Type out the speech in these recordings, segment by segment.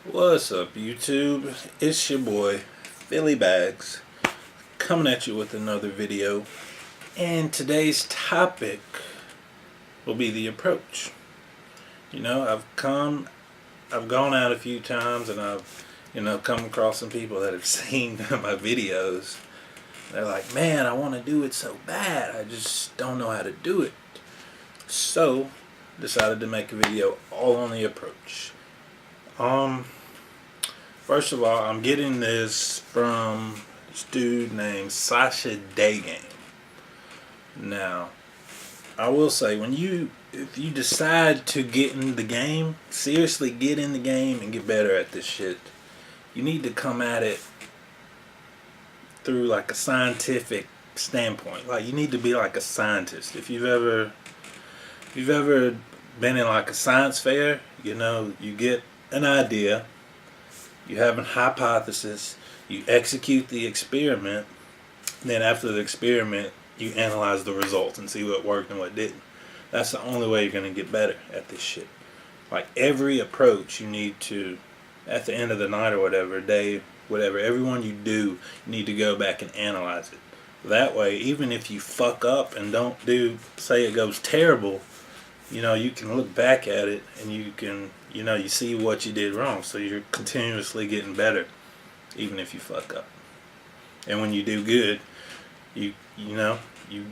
What's up, YouTube? It's your boy, PhillyBaggS, coming at you with another video. And today's topic will be the approach. You know, I've gone out a few times and I've, come across some people that have seen my videos. They're like, man, I want to do it so bad. I just don't know how to do it. So, decided to make a video all on the approach. First of all, I'm getting this from this dude named Sasha Daygame. Now, I will say, if you decide to get in the game, seriously get in the game and get better at this shit, you need to come at it through like a scientific standpoint. Like, you need to be like a scientist. If you've ever been in like a science fair, you get an idea, you have a hypothesis, you execute the experiment, then after the experiment, you analyze the results and see what worked and what didn't. That's the only way you're going to get better at this shit. Like, every approach you need to, at the end of the night or whatever, day, whatever, everyone you do, you need to go back and analyze it. That way, even if you fuck up and don't say it goes terrible, you can look back at it and you can, you see what you did wrong. So you're continuously getting better, even if you fuck up. And when you do good, you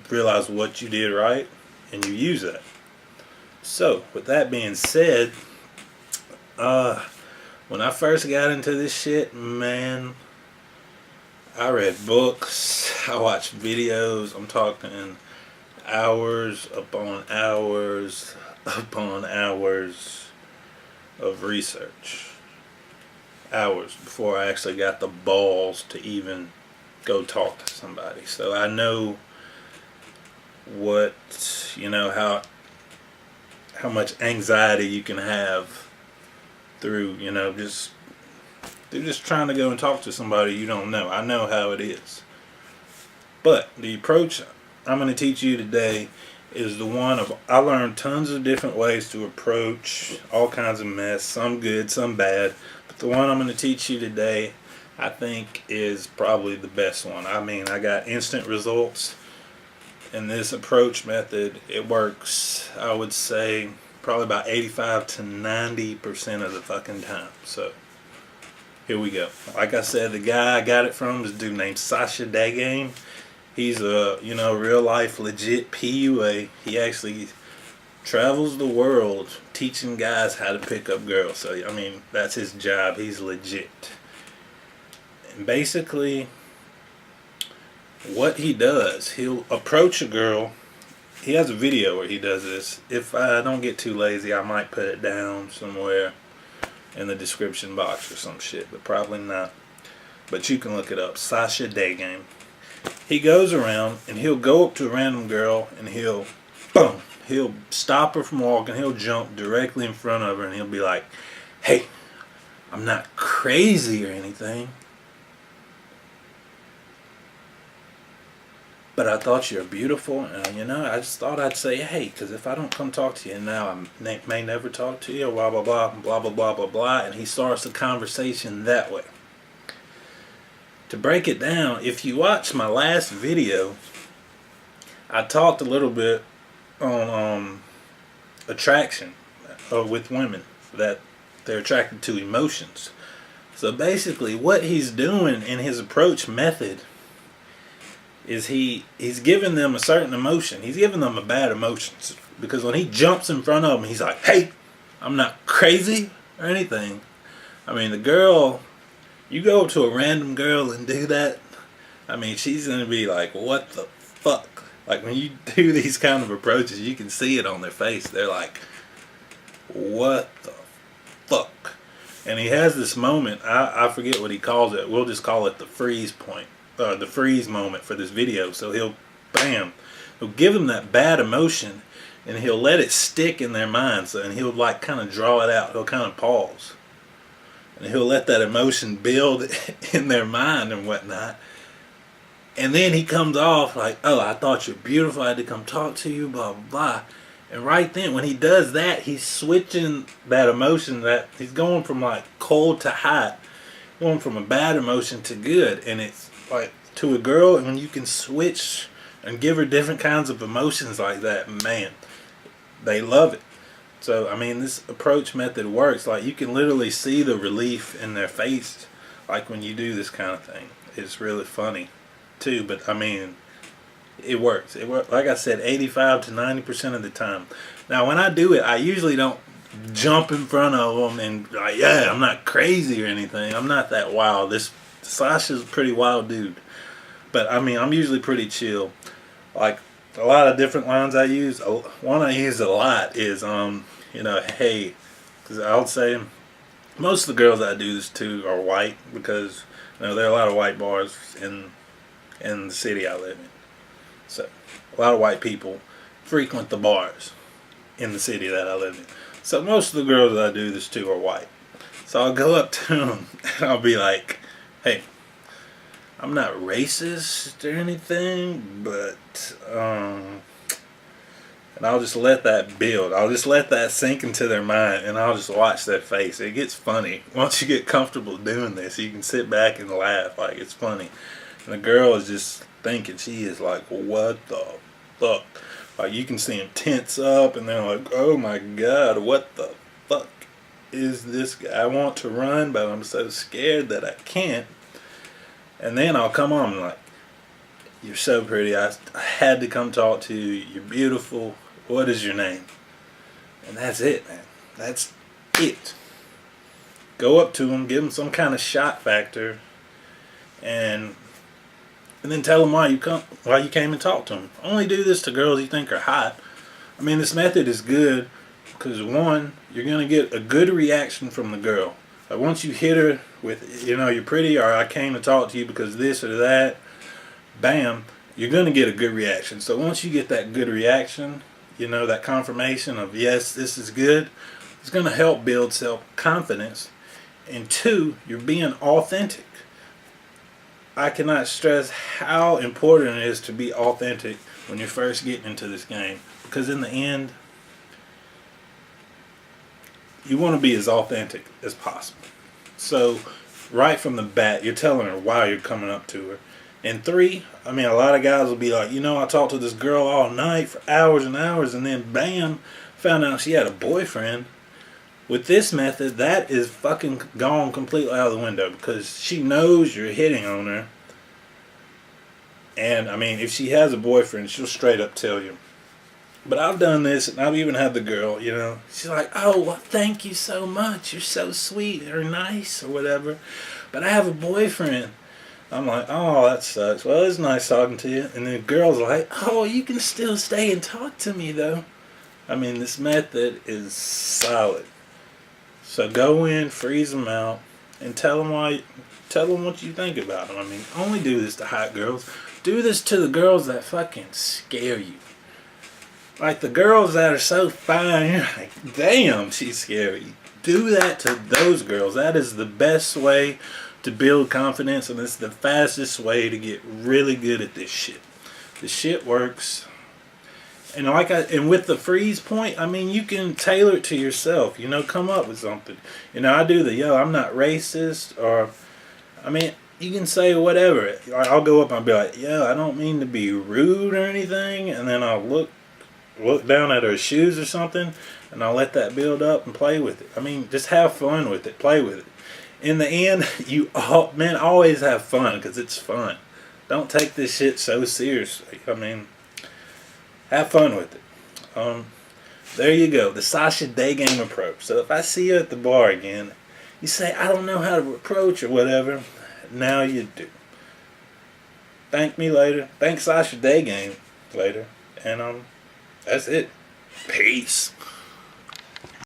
realize what you did right and you use that. So, with that being said, when I first got into this shit, man, I read books, I watched videos, I'm talking hours upon hours upon hours of research. Hours before I actually got the balls to even go talk to somebody. So I know how much anxiety you can have through, just trying to go and talk to somebody you don't know. I know how it is. But the approach I'm going to teach you today is the one I learned tons of different ways to approach all kinds of mess, some good, some bad. But the one I'm going to teach you today, I think, is probably the best one. I mean, I got instant results. And this approach method, it works, I would say, probably about 85 to 90% of the fucking time. So, here we go. Like I said, the guy I got it from is a dude named Sasha Daygame. He's a, real life legit PUA. He actually travels the world teaching guys how to pick up girls. So, that's his job. He's legit. And basically, what he does, he'll approach a girl. He has a video where he does this. If I don't get too lazy, I might put it down somewhere in the description box or some shit, but probably not. But you can look it up. Sasha Daygame. He goes around and he'll go up to a random girl and he'll stop her from walking. He'll jump directly in front of her and he'll be like, "Hey, I'm not crazy or anything, but I thought you were beautiful, and I just thought I'd say hey, because if I don't come talk to you now, I may never talk to you, blah blah blah blah blah blah blah blah." And he starts the conversation that way. To break it down, if you watch my last video, I talked a little bit on attraction with women, that they're attracted to emotions. So basically, what he's doing in his approach method is he's giving them a certain emotion. He's giving them a bad emotion, because when he jumps in front of them, he's like, "Hey, I'm not crazy or anything." The girl, you go up to a random girl and do that, she's going to be like, "What the fuck?" Like, when you do these kind of approaches, you can see it on their face. They're like, "What the fuck?" And he has this moment, I forget what he calls it. We'll just call it the freeze point. The freeze moment for this video. So he'll give them that bad emotion and he'll let it stick in their minds, and he'll like kind of draw it out. He'll kind of pause and he'll let that emotion build in their mind and whatnot, and then he comes off like, "Oh, I thought you're beautiful, I had to come talk to you, blah blah blah." And right then, when he does that, he's switching that emotion. That he's going from like cold to hot, going from a bad emotion to good. And it's like to a girl, and when you can switch and give her different kinds of emotions like that, man, they love it. So I mean, this approach method works. Like you can literally see the relief in their face, like when you do this kind of thing. It's really funny, too. But I mean, it works. It works. Like I said, 85 to 90% of the time. Now, when I do it, I usually don't jump in front of them and like, yeah, I'm not crazy or anything. I'm not that wild. This Sasha's a pretty wild dude, but I mean, I'm usually pretty chill. Like a lot of different lines I use. One I use a lot is hey, because I would say most of the girls I do this to are white because there are a lot of white bars in the city I live in. So, a lot of white people frequent the bars in the city that I live in. So, most of the girls that I do this to are white. So, I'll go up to them and I'll be like, hey, I'm not racist or anything, but, and I'll just let that build. I'll just let that sink into their mind and I'll just watch their face. It gets funny. Once you get comfortable doing this, you can sit back and laugh like it's funny. And the girl is just thinking, she is like, what the fuck? Like you can see them tense up and they're like, oh my god, what the fuck is this guy? I want to run, but I'm so scared that I can't. And then I'll come on and like, you're so pretty. I had to come talk to you. You're beautiful. What is your name? And that's it, man. That's it. Go up to them, give them some kind of shock factor, and then tell them why you came and talked to them. Only do this to girls you think are hot. I mean, this method is good because one, you're gonna get a good reaction from the girl. Like once you hit her with, you're pretty, or I came to talk to you because this or that, bam, you're gonna get a good reaction. So once you get that good reaction, that confirmation of yes, this is good, it's gonna help build self-confidence. And two, you're being authentic. I cannot stress how important it is to be authentic when you're first getting into this game. Because in the end, you want to be as authentic as possible. So, right from the bat, you're telling her why you're coming up to her. And three, I mean, a lot of guys will be like, I talked to this girl all night for hours and hours, and then bam, found out she had a boyfriend. With this method, that is fucking gone completely out of the window because she knows you're hitting on her. And, I mean, if she has a boyfriend, she'll straight up tell you. But I've done this, and I've even had the girl, she's like, oh, well, thank you so much. You're so sweet or nice or whatever. But I have a boyfriend. I'm like, oh, that sucks. Well, it's nice talking to you. And the girl's like, oh, you can still stay and talk to me, though. I mean, this method is solid. So go in, freeze them out, and tell them what you think about them. I mean, only do this to hot girls. Do this to the girls that fucking scare you. Like the girls that are so fine, you're like, damn, she's scary. Do that to those girls. That is the best way to build confidence, and it's the fastest way to get really good at this shit. The shit works. And with the freeze point, I mean, you can tailor it to yourself. Come up with something. I do I'm not racist, or, I mean, you can say whatever. I'll go up and I'll be like, I don't mean to be rude or anything, and then I'll look down at her shoes or something, and I'll let that build up and play with it. I mean, just have fun with it. Play with it. In the end, men always have fun because it's fun. Don't take this shit so seriously. I mean, have fun with it. There you go. The Sasha Daygame approach. So if I see you at the bar again, you say, I don't know how to approach or whatever. Now you do. Thank me later. Thank Sasha Daygame later. And that's it. Peace.